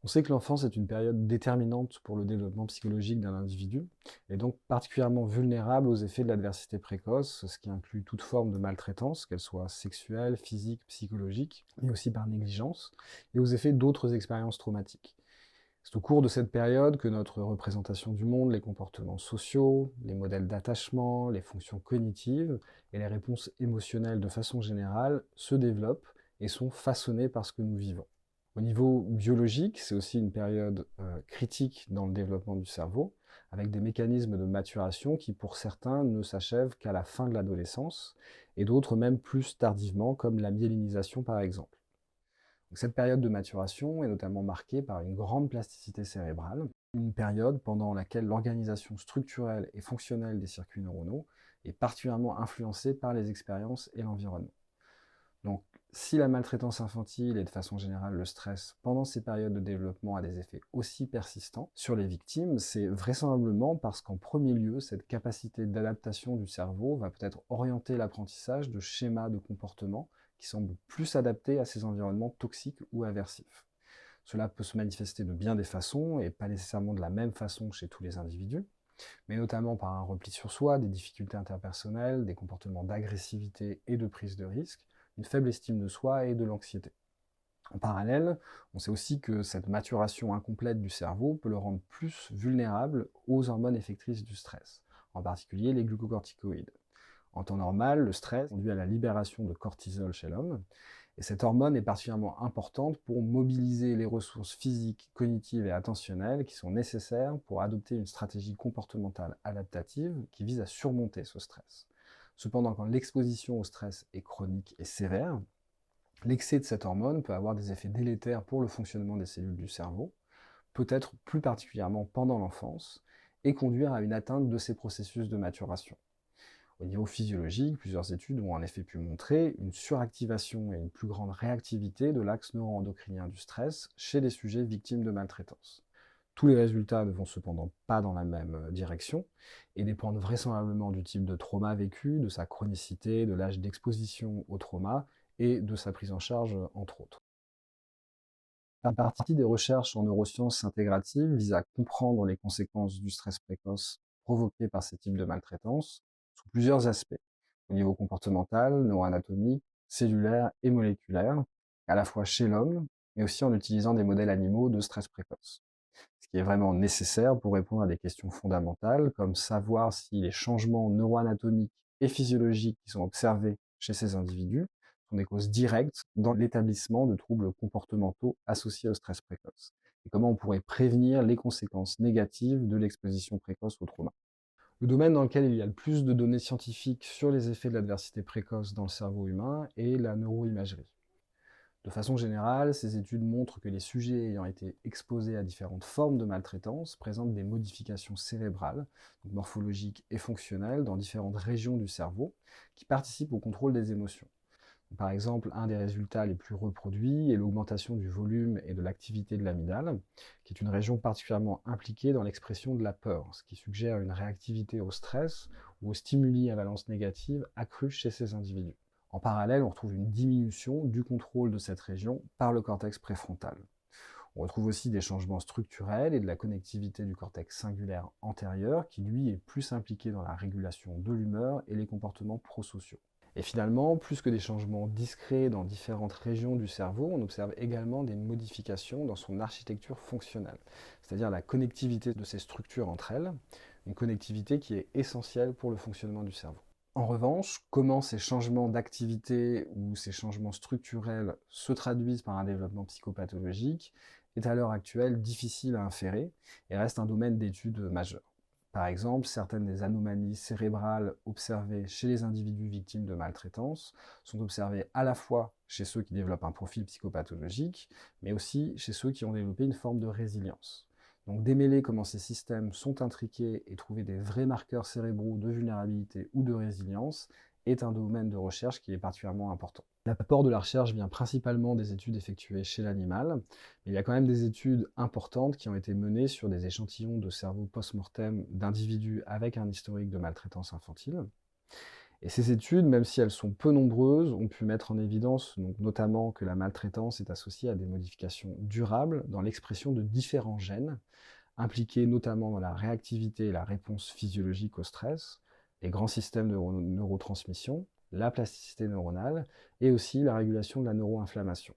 On sait que l'enfance est une période déterminante pour le développement psychologique d'un individu, et donc particulièrement vulnérable aux effets de l'adversité précoce, ce qui inclut toute forme de maltraitance, qu'elle soit sexuelle, physique, psychologique, mais aussi par négligence, et aux effets d'autres expériences traumatiques. C'est au cours de cette période que notre représentation du monde, les comportements sociaux, les modèles d'attachement, les fonctions cognitives et les réponses émotionnelles de façon générale se développent et sont façonnées par ce que nous vivons. Au niveau biologique, c'est aussi une période critique dans le développement du cerveau, avec des mécanismes de maturation qui, pour certains, ne s'achèvent qu'à la fin de l'adolescence, et d'autres même plus tardivement, comme la myélinisation par exemple. Donc, cette période de maturation est notamment marquée par une grande plasticité cérébrale, une période pendant laquelle l'organisation structurelle et fonctionnelle des circuits neuronaux est particulièrement influencée par les expériences et l'environnement. Donc, si la maltraitance infantile et de façon générale le stress pendant ces périodes de développement a des effets aussi persistants sur les victimes, c'est vraisemblablement parce qu'en premier lieu, cette capacité d'adaptation du cerveau va peut-être orienter l'apprentissage de schémas de comportement qui semblent plus adaptés à ces environnements toxiques ou aversifs. Cela peut se manifester de bien des façons et pas nécessairement de la même façon chez tous les individus, mais notamment par un repli sur soi, des difficultés interpersonnelles, des comportements d'agressivité et de prise de risque, une faible estime de soi et de l'anxiété. En parallèle, on sait aussi que cette maturation incomplète du cerveau peut le rendre plus vulnérable aux hormones effectrices du stress, en particulier les glucocorticoïdes. En temps normal, le stress conduit à la libération de cortisol chez l'homme, et cette hormone est particulièrement importante pour mobiliser les ressources physiques, cognitives et attentionnelles qui sont nécessaires pour adopter une stratégie comportementale adaptative qui vise à surmonter ce stress. Cependant, quand l'exposition au stress est chronique et sévère, l'excès de cette hormone peut avoir des effets délétères pour le fonctionnement des cellules du cerveau, peut-être plus particulièrement pendant l'enfance, et conduire à une atteinte de ces processus de maturation. Au niveau physiologique, plusieurs études ont en effet pu montrer une suractivation et une plus grande réactivité de l'axe neuro-endocrinien du stress chez les sujets victimes de maltraitance. Tous les résultats ne vont cependant pas dans la même direction et dépendent vraisemblablement du type de trauma vécu, de sa chronicité, de l'âge d'exposition au trauma et de sa prise en charge, entre autres. La partie des recherches en neurosciences intégratives vise à comprendre les conséquences du stress précoce provoqué par ces types de maltraitance sous plusieurs aspects, au niveau comportemental, neuroanatomique, cellulaire et moléculaire, à la fois chez l'homme, mais aussi en utilisant des modèles animaux de stress précoce. Ce qui est vraiment nécessaire pour répondre à des questions fondamentales, comme savoir si les changements neuroanatomiques et physiologiques qui sont observés chez ces individus sont des causes directes dans l'établissement de troubles comportementaux associés au stress précoce, et comment on pourrait prévenir les conséquences négatives de l'exposition précoce au trauma. Le domaine dans lequel il y a le plus de données scientifiques sur les effets de l'adversité précoce dans le cerveau humain est la neuroimagerie. De façon générale, ces études montrent que les sujets ayant été exposés à différentes formes de maltraitance présentent des modifications cérébrales, donc morphologiques et fonctionnelles, dans différentes régions du cerveau, qui participent au contrôle des émotions. Par exemple, un des résultats les plus reproduits est l'augmentation du volume et de l'activité de l'amygdale, qui est une région particulièrement impliquée dans l'expression de la peur, ce qui suggère une réactivité au stress ou aux stimuli à valence négative accrue chez ces individus. En parallèle, on retrouve une diminution du contrôle de cette région par le cortex préfrontal. On retrouve aussi des changements structurels et de la connectivité du cortex singulaire antérieur, qui lui est plus impliqué dans la régulation de l'humeur et les comportements prosociaux. Et finalement, plus que des changements discrets dans différentes régions du cerveau, on observe également des modifications dans son architecture fonctionnelle, c'est-à-dire la connectivité de ces structures entre elles, une connectivité qui est essentielle pour le fonctionnement du cerveau. En revanche, comment ces changements d'activité ou ces changements structurels se traduisent par un développement psychopathologique est à l'heure actuelle difficile à inférer et reste un domaine d'étude majeur. Par exemple, certaines des anomalies cérébrales observées chez les individus victimes de maltraitance sont observées à la fois chez ceux qui développent un profil psychopathologique, mais aussi chez ceux qui ont développé une forme de résilience. Donc démêler comment ces systèmes sont intriqués et trouver des vrais marqueurs cérébraux de vulnérabilité ou de résilience est un domaine de recherche qui est particulièrement important. L'apport de la recherche vient principalement des études effectuées chez l'animal, mais il y a quand même des études importantes qui ont été menées sur des échantillons de cerveau post-mortem d'individus avec un historique de maltraitance infantile. Et ces études, même si elles sont peu nombreuses, ont pu mettre en évidence donc, notamment que la maltraitance est associée à des modifications durables dans l'expression de différents gènes, impliqués notamment dans la réactivité et la réponse physiologique au stress, les grands systèmes de neurotransmission, la plasticité neuronale et aussi la régulation de la neuroinflammation.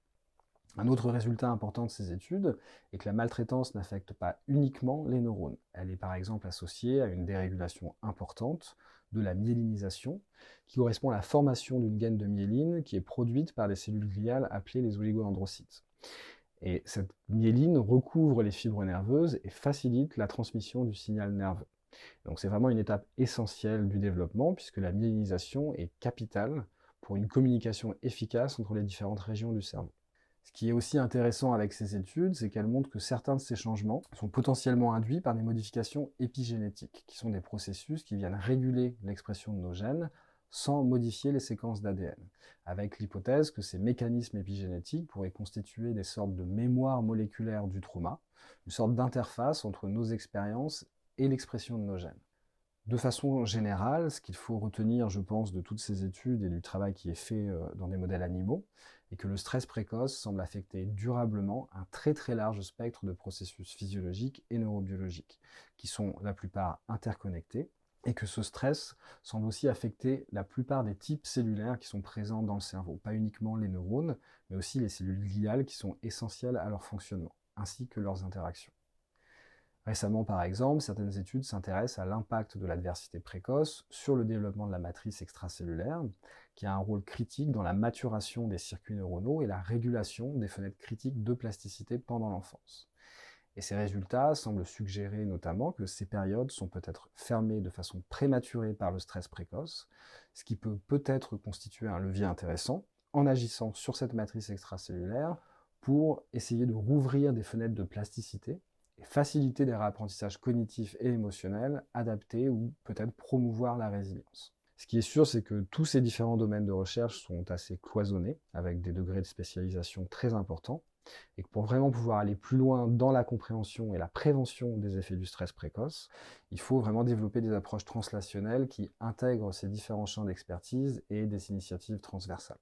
Un autre résultat important de ces études est que la maltraitance n'affecte pas uniquement les neurones. Elle est par exemple associée à une dérégulation importante de la myélinisation, qui correspond à la formation d'une gaine de myéline qui est produite par des cellules gliales appelées les oligodendrocytes. Et cette myéline recouvre les fibres nerveuses et facilite la transmission du signal nerveux. Donc c'est vraiment une étape essentielle du développement, puisque la myélinisation est capitale pour une communication efficace entre les différentes régions du cerveau. Ce qui est aussi intéressant avec ces études, c'est qu'elles montrent que certains de ces changements sont potentiellement induits par des modifications épigénétiques, qui sont des processus qui viennent réguler l'expression de nos gènes sans modifier les séquences d'ADN, avec l'hypothèse que ces mécanismes épigénétiques pourraient constituer des sortes de mémoires moléculaires du trauma, une sorte d'interface entre nos expériences et l'expression de nos gènes. De façon générale, ce qu'il faut retenir, je pense, de toutes ces études et du travail qui est fait dans des modèles animaux, est que le stress précoce semble affecter durablement un très très large spectre de processus physiologiques et neurobiologiques, qui sont la plupart interconnectés, et que ce stress semble aussi affecter la plupart des types cellulaires qui sont présents dans le cerveau, pas uniquement les neurones, mais aussi les cellules gliales qui sont essentielles à leur fonctionnement, ainsi que leurs interactions. Récemment, par exemple, certaines études s'intéressent à l'impact de l'adversité précoce sur le développement de la matrice extracellulaire, qui a un rôle critique dans la maturation des circuits neuronaux et la régulation des fenêtres critiques de plasticité pendant l'enfance. Et ces résultats semblent suggérer notamment que ces périodes sont peut-être fermées de façon prématurée par le stress précoce, ce qui peut peut-être constituer un levier intéressant en agissant sur cette matrice extracellulaire pour essayer de rouvrir des fenêtres de plasticité et faciliter des réapprentissages cognitifs et émotionnels adaptés ou peut-être promouvoir la résilience. Ce qui est sûr, c'est que tous ces différents domaines de recherche sont assez cloisonnés, avec des degrés de spécialisation très importants, et que pour vraiment pouvoir aller plus loin dans la compréhension et la prévention des effets du stress précoce, il faut vraiment développer des approches translationnelles qui intègrent ces différents champs d'expertise et des initiatives transversales.